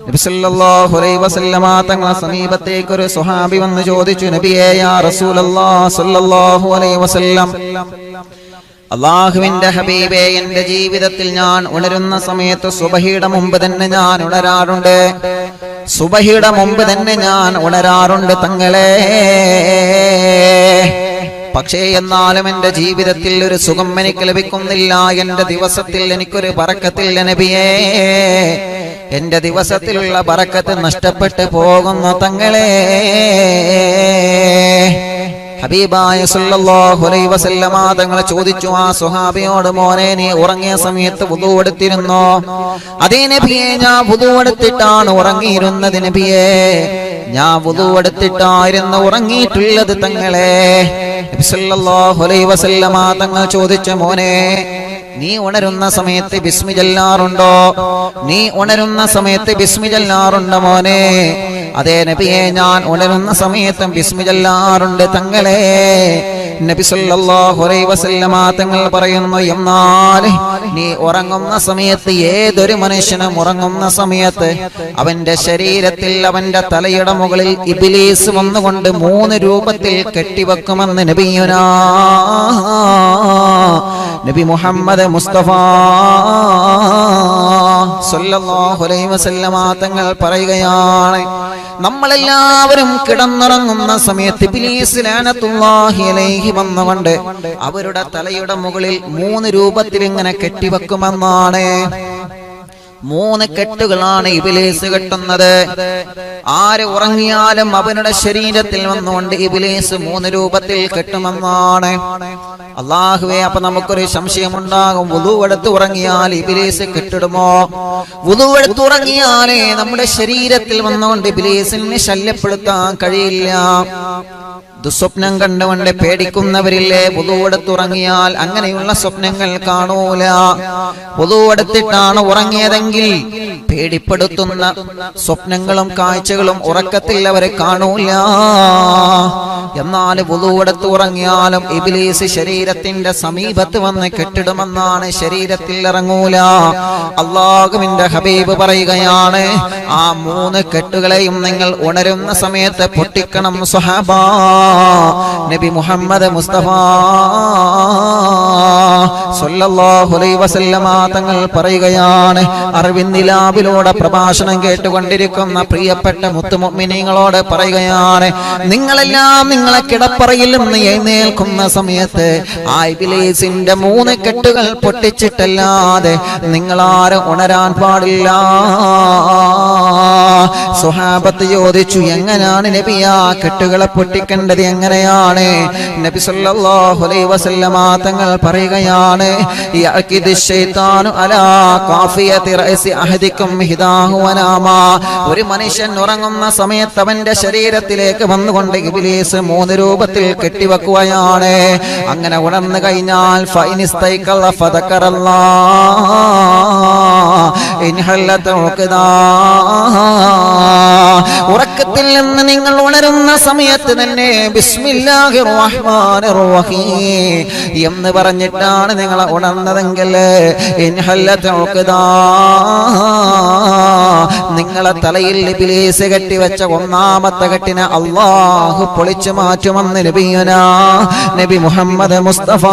നബി സല്ലല്ലാഹു അലൈഹി വസല്ലമ തങ്ങളുടെ സമീപത്തേക്ക് ഒരു സ്വഹാബി വന്ന് ചോദിച്ചു, നബിയേ യാ റസൂലല്ലാഹ് സല്ലല്ലാഹു അലൈഹി വസല്ലം, അല്ലാഹുവിന്റെ ഹബീബേ, എന്റെ ജീവിതത്തിൽ ഞാൻ ഉണരുന്ന സമയത്ത് സുബഹിയുടെ മുമ്പ് തന്നെ ഞാൻ ഉണരാറുണ്ട്. സുബഹിയുടെ മുമ്പ് തന്നെ ഞാൻ ഉണരാറുണ്ട് തങ്ങളെ. പക്ഷേ എന്നാലും എന്റെ ജീവിതത്തിൽ ഒരു സുഖം എനിക്ക് ലഭിക്കുന്നില്ല. എന്റെ ദിവസത്തിൽ എനിക്കൊരു ബറക്കത്തില്ല നബിയേ. എന്റെ ദിവസത്തിലുള്ള ബറക്കത്ത് നഷ്ടപ്പെട്ടു പോകുന്നു തങ്ങളെ. ഹബീബായ സല്ലല്ലാഹു അലൈഹി വസല്ലമ തങ്ങൾ ചോദിച്ചു ആ സ്വഹാബിയോട്, മോനെ നീ ഉറങ്ങിയ സമയത്ത് വുദു എടുത്തിരുന്നോ? അതേ നബിയെ, ഞാൻ വുദു എടുത്തിട്ടാണ് ഉറങ്ങിയിരുന്നത് നബിയെ. ഞാൻ വുദു എടുത്തിട്ടായിരുന്നു ഉറങ്ങിയിട്ടുള്ളത് തങ്ങളെ. നബി സല്ലല്ലാഹു അലൈഹി വസല്ലമ തങ്ങൾ ചോദിച്ചു, മോനെ നീ ഉണരുന്ന സമയത്ത് ബിസ്മി ചൊല്ലാറുണ്ടോ? നീ ഉണരുന്ന സമയത്ത് ബിസ്മി ചൊല്ലാറുണ്ടോ മോനെ? അതേ നബിയെ, ഞാൻ ഉണരുന്ന സമയത്തും ബിസ്മി ചൊല്ലാറുണ്ട് തങ്ങളെ. നബി സല്ലല്ലാഹു അലൈഹി വസല്ലമ തങ്ങൾ പറയുന്നു, എന്നാൽ നീ ഉറങ്ങുന്ന സമയത്ത്, ഏതൊരു മനുഷ്യനും ഉറങ്ങുന്ന സമയത്ത് അവന്റെ ശരീരത്തിൽ അവന്റെ തലയുടെ മുകളിൽ ഇബ്ലീസ് വന്നുകൊണ്ട് 3 രൂപത്തിൽ കെട്ടിവെക്കുമെന്ന് നബിയുനാ നബി മുഹമ്മദ് മുസ്തഫ സല്ലല്ലാഹു അലൈഹി വസല്ലമ തങ്ങൾ പറയുകയാണ്, നമ്മളെല്ലാവരും കിടന്നുറങ്ങുന്ന സമയത്ത് ഇബ്ലീസ് ലഅനത്തുല്ലാഹി അലൈഹി വന്നുകൊണ്ട് അവരുടെ തലയുടെ മുകളിൽ 3 രൂപത്തിൽ ഇങ്ങനെ കെട്ടിവെക്കുമെന്നാണ്. 3 കെട്ടുകളാണ് ഇബ്ലീസ് കെട്ടുന്നത്. ആര് ഉറങ്ങിയാലും അവനുടെ ശരീരത്തിൽ വന്നുകൊണ്ട് ഇബ്ലീസ് 3 രൂപത്തിൽ കെട്ടുമെന്നാണ്. അല്ലാഹുവേ, അപ്പൊ നമുക്കൊരു സംശയമുണ്ടാകും, വുദു എടുത്ത് ഉറങ്ങിയാൽ ഇബ്ലീസ് കെട്ടിടുമോ? വുദു എടുത്ത് ഉറങ്ങിയാലേ നമ്മുടെ ശരീരത്തിൽ വന്നുകൊണ്ട് ഇബ്ലീസിനെ ശല്യപ്പെടുത്താൻ കഴിയില്ല. ദുസ്വപ്നം കണ്ടുകൊണ്ട് പേടിക്കുന്നവരില്ലേ, വുദു എടുത്തുറങ്ങിയാൽ അങ്ങനെയുള്ള സ്വപ്നങ്ങൾ കാണൂല. വുദു എടുത്തിട്ടാണ് ഉറങ്ങിയതെങ്കിൽ പേടിപ്പെടുത്തുന്ന സ്വപ്നങ്ങളും കാഴ്ചകളും ഉറക്കത്തിൽ അവരെ കാണൂല. എന്നാൽ വുദു എടുത്ത് ഉറങ്ങിയാലും ഇബ്ലീസ് ശരീരത്തിന്റെ സമീപത്ത് വന്ന് കെട്ടിടുമെന്നാണ്, ശരീരത്തിൽ ഇറങ്ങൂല. അല്ലാഹുവിന്റെ ഹബീബ് പറയുകയാണ്, ആ 3 കെട്ടുകളെയും നിങ്ങൾ ഉണരുന്ന സമയത്ത് പൊട്ടിക്കണം സ്വഹാബാ. നബി മുഹമ്മദ് മുസ്തഫ സല്ലല്ലാഹു അലൈഹി വസല്ലമ തങ്ങൾ പറയുകയാണ്, അറിവിന്നിലാവിലൂടെ പ്രഭാഷണം കേട്ടുകൊണ്ടിരിക്കുന്ന പ്രിയപ്പെട്ട മുത്തുമുഅ്മിനീങ്ങളോട് പറയുകയാണ്, നിങ്ങളെല്ലാം നിങ്ങളെ കിടപ്പറയിൽ നിന്ന് എഴുന്നേൽക്കുന്ന സമയത്ത് ആ ഇബ്ലീസിന്റെ 3 കെട്ടുകൾ പൊട്ടിച്ചിട്ടല്ലാതെ നിങ്ങളാരും ഉണരാൻ പാടില്ല. സ്വഹാബത്ത് ചോദിച്ചു, എങ്ങനെയാണ് നബി ആ കെട്ടുകളെ പൊട്ടിക്കേണ്ടത്, എങ്ങനെയാണ്? നബി സല്ലല്ലാഹു അലൈഹി വസല്ലമ തങ്ങൾ പറയുകയാണ്, യഅകിദു ശൈത്താനു അലാ ഖാഫിയതി റഅസി അഹദികും ഹിദാഹു വനാമാ. ഒരു മനുഷ്യൻ ഉറങ്ങുന്ന സമയത്ത് അവന്റെ ശരീരത്തിലേക്ക് വന്നുകൊണ്ട് ഇബ്ലീസ് 3 രൂപത്തിൽ കെട്ടിവെക്കുകയാണ്. അങ്ങനെ ഉണർന്നു കഴിഞ്ഞാൽ ഫൈനിസ്തൈഖല ഫദകറല്ലാഹ് ഇൻഹല്ലത ഉഖദാ. ഉറക്കത്തിൽ നിന്ന് നിങ്ങൾ ഉണരുന്ന സമയത്ത് തന്നെ ബിസ്മില്ലാഹിർ റഹ്മാനിർ റഹീം എന്ന് പറഞ്ഞിട്ടാണ് നിങ്ങൾ ഉണർന്നതെങ്കിൽ ഇൻഹല്ലത ഉഖദാ, നിങ്ങളെ തലയിൽ ഇബ്ലീസ് കെട്ടിവെച്ച 1ാമത്തെ കെട്ടിനെ അല്ലാഹു പൊളിച്ചു മാറ്റുമെന്ന് നബിയുനാ നബി മുഹമ്മദ് മുസ്തഫ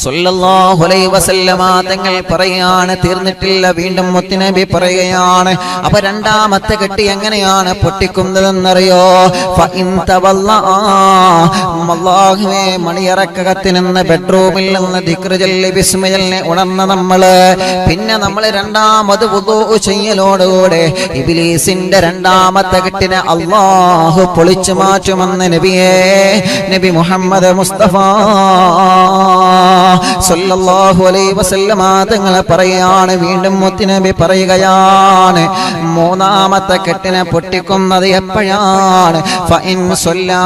സല്ലല്ലാഹു അലൈഹി വസല്ലമ തങ്ങൾ പറയാണ്, തീർന്നിട്ടില്ല. വീണ്ടും മുത്തുനബി പറയുകയാണ്, അപ്പൊ 2ാമത്തെ കെട്ടി എങ്ങനെയാണ് പൊട്ടിക്കുന്നതെന്നറിയോ? ഫഇൻ തവല്ലാ, അല്ലാഹുവേ, മണിയറക്കകത്ത് നിന്ന് ബെഡ്റൂമിൽ നിന്ന് ദിക്ർ ചൊല്ലി ബിസ്മി ചൊല്ലി ഉണർന്ന നമ്മള് പിന്നെ നമ്മൾ 2ാമത് വുദൂ ചെയ്യലോടുകൂടെ ഇബ്ലീസിന്റെ 2ാമത്തെ കെട്ടിനെ അല്ലാഹു പൊളിച്ചു മാറ്റുമെന്ന് നബിയേ നബി മുഹമ്മദ് മുസ്തഫ സല്ലല്ലാഹു അലൈഹി വസല്ലമ തങ്ങൾ പറയാണ്, വീണ്ടും മുത്തുനബി പറയുകയാണ്, 3ാമത്തെ കെട്ടിനെ പൊട്ടിക്കുന്നത് എപ്പോഴാണ്? ഫഇൻ സല്ലാ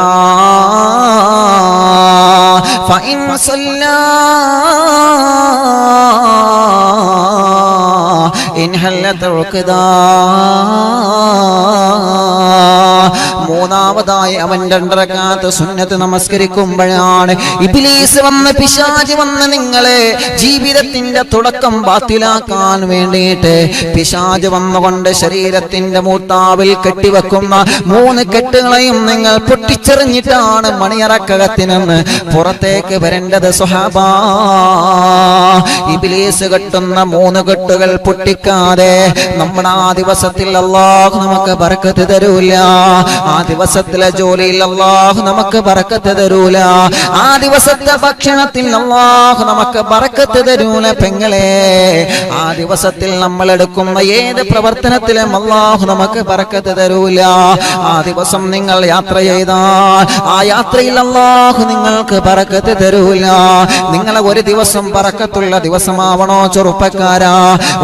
ഇൻഹല്ലത ഉഖദാ. മൂന്നാമതായി അവൻ 2 റക്അത്ത് സുന്നത്ത് നമസ്കരിക്കുമ്പോഴാണ് ഇബ്ലീസ് വന്ന് പിശാച് വന്ന് നിങ്ങളെ ജീവിതത്തിന്റെ തുടക്കം ബാത്തിലാക്കാൻ വേണ്ടിയിട്ട് പിശാച് വന്നുകൊണ്ട് ശരീരത്തിന്റെ മൂർത്താവിൽ കെട്ടിവെക്കുന്ന 3 കെട്ടുകളെയും നിങ്ങൾ പൊട്ടിച്ചെറിഞ്ഞിട്ടാണ് മണിയറക്കകത്തിനെന്ന് പുറത്തേക്ക് വരേണ്ടത് സ്വഹാബാ. ഇബ്ലീസ് കെട്ടുന്ന 3 കെട്ടുകൾ പൊട്ടിക്കാതെ നമ്മുടെ ആ ദിവസത്തിൽ അല്ലാഹു നമുക്ക് ബർക്കത്ത് തരൂല. ആ ദിവസത്തിലെ ജോലിയിൽ അല്ലാഹു നമുക്ക് ബർക്കത്ത് തരൂല. ആ ദിവസത്തെ ഭക്ഷണത്തിൽ അല്ലാഹു നമുക്ക് ബർക്കത്ത് തരൂല. പെങ്ങളെ, ആ ദിവസത്തിൽ നമ്മൾ എടുക്കുന്ന ഏത് പ്രവർത്തനത്തിലും അല്ലാഹു നമുക്ക് ബർക്കത്ത് തരൂല. ആ ദിവസം നിങ്ങൾ യാത്ര ചെയ്താൽ ആ യാത്രയിൽ അല്ലാഹു നിങ്ങൾക്ക് ബർക്കത്ത് തരൂല. നിങ്ങളെ ഒരു ദിവസം ബർക്കത്തുള്ള ദിവസമാവണോ ചെറുപ്പക്കാരാ?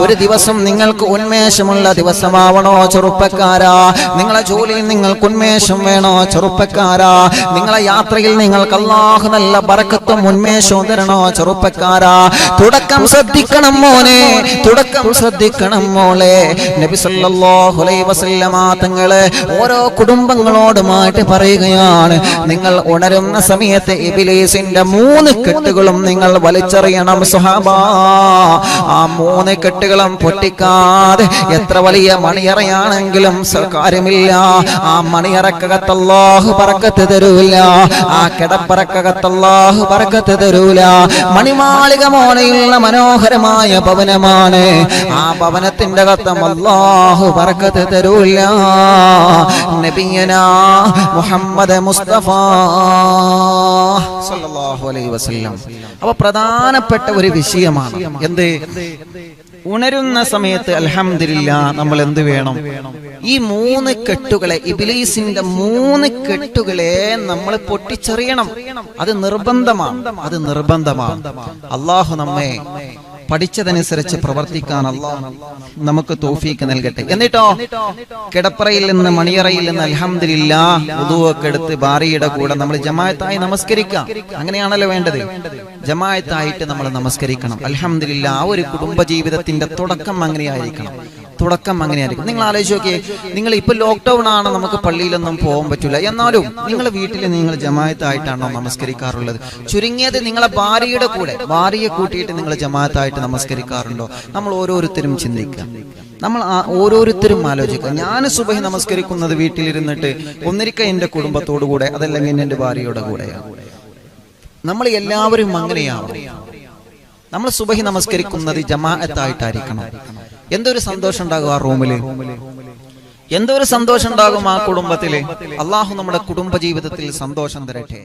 ഒരു ദിവസം നിങ്ങൾക്ക് ഉന്മേഷമുള്ള ദിവസമാവണോ ചെറുപ്പക്കാരാ? നിങ്ങളെ ജോലിയിൽ നിങ്ങൾക്ക് ഉന്മേഷം വേണോ ചെറുപ്പക്കാരാ? നിങ്ങളെ യാത്രയിൽ നിങ്ങൾക്ക് അല്ലാഹു നല്ല ബർക്കത്തും ഉന്മേഷവും തരണോ ചെറുപ്പക്കാരാ? തുടക്കം ശ്രദ്ധിക്കണം മോനെ, തുടക്കം ശ്രദ്ധിക്കണം മോളെ. നബി സല്ലല്ലാഹു അലൈഹി വസല്ലമ തങ്ങളെ ഓരോ കുടുംബങ്ങളോടുമായിട്ട് പറയുകയാണ്, നിങ്ങൾ ഉണരുന്ന സമയത്ത് ഇബ്ലീസിന്റെ 3 കെട്ടുകളും നിങ്ങൾ വലിച്ചെറിയണം സ്വഹാബാ. ആ 3 കെട്ടുകളും പൊട്ടിക്കാതെ എത്ര വലിയ മണിയറയാണെങ്കിലും കാര്യമില്ല. ആ മണിയറക്കകത്ത് അല്ലാഹു ബർക്കത്ത് തരൂല. ആ കിടപ്പറക്കകത്ത് അല്ലാഹു ബർക്കത്ത് തരൂല. മണിമാളിക മോനെയുള്ള മനോഹരമായ ഭവനമാണ്. ആ ഭവനത്തിന്റെ അകത്തും അല്ലാഹു ബർക്കത്ത് തരൂല. നബിയനാ മുഹമ്മദ് മുസ്തഫ സല്ലല്ലാഹു അലൈഹി വസല്ലം. അപ്പോൾ പ്രധാനപ്പെട്ട ഒരു വിഷയമാണ് എന്ത്? ഉണരുന്ന സമയത്ത് അൽഹംദുലില്ലാഹ് നമ്മൾ എന്ത് വേണം? ഈ 3 കെട്ടുകളെ, ഇബ്ലീസിന്റെ 3 കെട്ടുകളെ നമ്മൾ പൊട്ടിച്ചെറിയണം. അത് നിർബന്ധമാണ്, അത് നിർബന്ധമാണ്. അല്ലാഹു നമ്മെ പഠിച്ചതനുസരിച്ച് പ്രവർത്തിക്കാൻ അല്ലാഹു നമുക്ക് തൗഫീക്ക് നൽകട്ടെ. എന്നിട്ടോ കിടപ്പറയിൽ നിന്ന് മണിയറയിൽ നിന്ന് അൽഹംദുലില്ലാഹ് വുദൂഅൊക്കെ എടുത്ത് ബാരിയുടെ കൂടെ നമ്മൾ ജമാഅത്തായി നമസ്കരിക്കാം. അങ്ങനെയാണല്ലോ വേണ്ടത്. ജമാഅത്തായിട്ട് നമ്മൾ നമസ്കരിക്കണം. അൽഹംദുലില്ലാഹ്. ആ ഒരു കുടുംബ ജീവിതത്തിന്റെ തുടക്കം അങ്ങനെയായിരിക്കണം. തുടക്കം അങ്ങനെയായിരിക്കും. നിങ്ങൾ ആലോചിച്ച് നോക്കിയേ, നിങ്ങൾ ഇപ്പൊ ലോക്ക്ഡൌൺ ആണ്, നമുക്ക് പള്ളിയിലൊന്നും പോകാൻ പറ്റില്ല. എന്നാലും നിങ്ങളെ വീട്ടിൽ നിങ്ങൾ ജമാഅത്തായിട്ടാണോ നമസ്കരിക്കാറുള്ളത്? ചുരുങ്ങിയത് നിങ്ങളെ ഭാര്യയുടെ കൂടെ, ഭാര്യയെ കൂട്ടിയിട്ട് നിങ്ങൾ ജമാഅത്തായിട്ട് നമസ്കരിക്കാറുണ്ടോ? നമ്മൾ ഓരോരുത്തരും ചിന്തിക്കുക. നമ്മൾ ഓരോരുത്തരും ആലോചിക്കുക. ഞാൻ സുബഹി നമസ്കരിക്കുന്നത് വീട്ടിലിരുന്നിട്ട് ഒന്നിരിക്ക എന്റെ കുടുംബത്തോടു കൂടെ, അതല്ലെങ്കിൽ എന്റെ ഭാര്യയുടെ കൂടെയാണ്. നമ്മൾ എല്ലാവരും അങ്ങനെയാണ്. നമ്മൾ സുബഹി നമസ്കരിക്കുന്നത് ജമാഅത്തായിട്ടായിരിക്കണം. എന്തൊരു സന്തോഷം ഉണ്ടാകും ആ റൂമില്, എന്തൊരു സന്തോഷം ഉണ്ടാകും ആ കുടുംബത്തില്. അല്ലാഹു നമ്മുടെ കുടുംബ ജീവിതത്തിൽ സന്തോഷം തരട്ടെ.